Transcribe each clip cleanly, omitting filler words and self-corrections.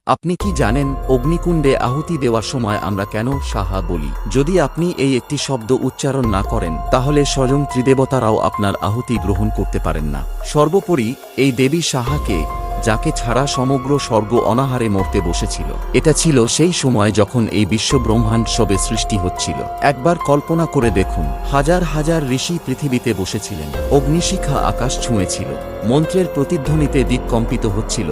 আপনি কি জানেন অগ্নিকুণ্ডে আহুতি দেওয়ার সময় আমরা কেন সাহা বলি? যদি আপনি এই একটি শব্দ উচ্চারণ না করেন তাহলে স্বয়ং ত্রিদেবতারাও আপনার আহুতি গ্রহণ করতে পারেন না। সর্বোপরি এই দেবী সাহাকে, যাকে ছাড়া সমগ্র স্বর্গ অনাহারে মরতে বসেছিল। এটা ছিল সেই সময় যখন এই বিশ্বব্রহ্মাণ্ড সবে সৃষ্টি হচ্ছিল। একবার কল্পনা করে দেখুন, হাজার হাজার ঋষি পৃথিবীতে বসেছিলেন, অগ্নিশিখা আকাশ ছুঁয়েছিল, মন্ত্রের প্রতিধ্বনিতে দিক কম্পিত হচ্ছিল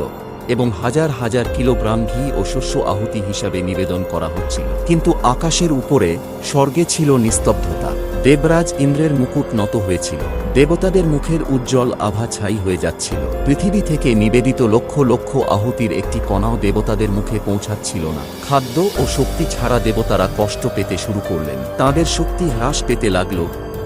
এবং হাজার হাজার কিলোগ্রাম ঘি ও শস্য আহুতি হিসাবে নিবেদন করা হচ্ছিল। কিন্তু আকাশের উপরে, স্বর্গে ছিল নিস্তব্ধতা। দেবরাজ ইন্দ্রের মুকুট নত হয়েছিল, দেবতাদের মুখের উজ্জ্বল আভা ছাই হয়ে যাচ্ছিল। পৃথিবী থেকে নিবেদিত লক্ষ লক্ষ আহুতির একটি কণাও দেবতাদের মুখে পৌঁছাচ্ছিল না। খাদ্য ও শক্তি ছাড়া দেবতারা কষ্ট পেতে শুরু করলেন। তাদের শক্তি হ্রাস পেতে লাগল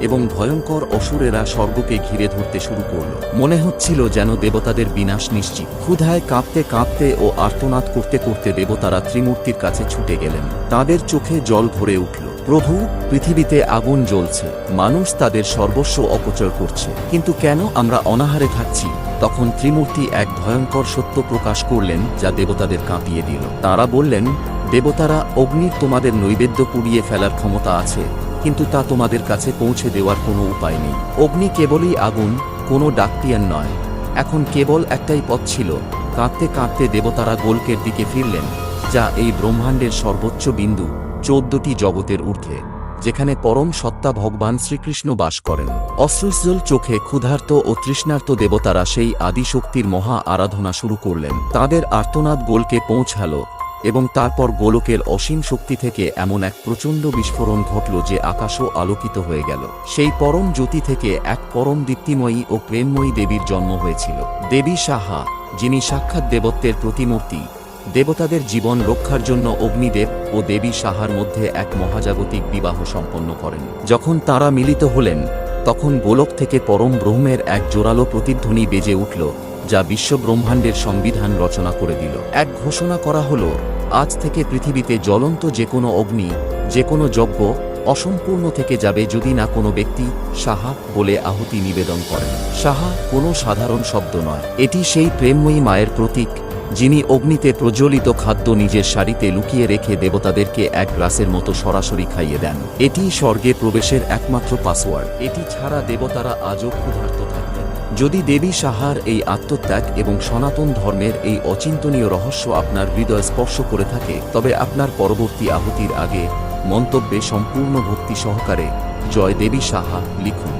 এবং ভয়ঙ্কর অসুরেরা স্বর্গকে ঘিরে ধরতে শুরু করল। মনে হচ্ছিল যেন দেবতাদের বিনাশ নিশ্চিত। ক্ষুধায় কাঁপতে কাঁপতে ও আর্তনাদ করতে করতে দেবতারা ত্রিমূর্তির কাছে ছুটে গেলেন। তাদের চোখে জল ভরে উঠল। প্রভু, পৃথিবীতে আগুন জ্বলছে, মানুষ তাদের সর্বস্ব অপচয় করছে, কিন্তু কেন আমরা অনাহারে থাকছি? তখন ত্রিমূর্তি এক ভয়ঙ্কর সত্য প্রকাশ করলেন, যা দেবতাদের কাঁপিয়ে দিল। তারা বললেন, দেবতারা, অগ্নির তোমাদের নৈবেদ্য পুড়িয়ে ফেলার ক্ষমতা আছে, কিন্তু তা তোমাদের কাছে পৌঁছে দেওয়ার কোনো উপায় নেই। অগ্নি কেবলই আগুন, কোনো ডাকটিয়ান নয়। এখন কেবল একটাই পথ ছিল। কাঁদতে কাঁদতে দেবতারা গোলকের দিকে ফিরলেন, যা এই ব্রহ্মাণ্ডের সর্বোচ্চ বিন্দু, 14টি জগতের ঊর্ধ্বে, যেখানে পরম সত্তা ভগবান শ্রীকৃষ্ণ বাস করেন। অশ্রুজ্জ্বল চোখে ক্ষুধার্ত ও তৃষ্ণার্ত দেবতারা সেই আদিশক্তির মহা আরাধনা শুরু করলেন। তাদের আর্তনাদ গোলকে পৌঁছাল এবং তারপর গোলকের অসীম শক্তি থেকে এমন এক প্রচণ্ড বিস্ফোরণ ঘটল যে আকাশও আলোকিত হয়ে গেল। সেই পরম জ্যোতি থেকে এক পরম দীপ্তিময়ী ও প্রেমময়ী দেবীর জন্ম হয়েছিল, দেবী সাহা, যিনি সাক্ষাৎ দেবত্বের প্রতিমূর্তি। দেবতাদের জীবন রক্ষার জন্য অগ্নিদেব ও দেবী সাহার মধ্যে এক মহাজাগতিক বিবাহ সম্পন্ন করেন। যখন তাঁরা মিলিত হলেন, তখন গোলক থেকে পরম ব্রহ্মের এক জোরালো প্রতিধ্বনি বেজে উঠল, যা বিশ্বব্রহ্মাণ্ডের সংবিধান রচনা করে দিল। এক ঘোষণা করা হলো, আজ থেকে পৃথিবীতে জ্বলন্ত যে কোনো অগ্নি, যে কোনো যজ্ঞ অসম্পূর্ণ থেকে যাবে যদি না কোনো ব্যক্তি সাহা বলে আহুতি নিবেদন করেন। সাহা কোনো সাধারণ শব্দ নয়, এটি সেই প্রেমময়ী মায়ের প্রতীক, যিনি অগ্নিতে প্রজ্বলিত খাদ্য নিজের শাড়িতে লুকিয়ে রেখে দেবতাদেরকে এক গ্রাসের মতো সরাসরি খাইয়ে দেন। এটি স্বর্গে প্রবেশের একমাত্র পাসওয়ার্ড। এটি ছাড়া দেবতারা আজও ক্ষুধার্ত থাকতেন। যদি দেবী সাহার এই আত্মত্যাগ এবং সনাতন ধর্মের এই অচিন্তনীয় রহস্য আপনার হৃদয় স্পর্শ করে থাকে, তবে আপনার পরবর্তী আহুতির আগে মন্তব্যে সম্পূর্ণ ভক্তি সহকারে জয় দেবী সাহা লিখুন।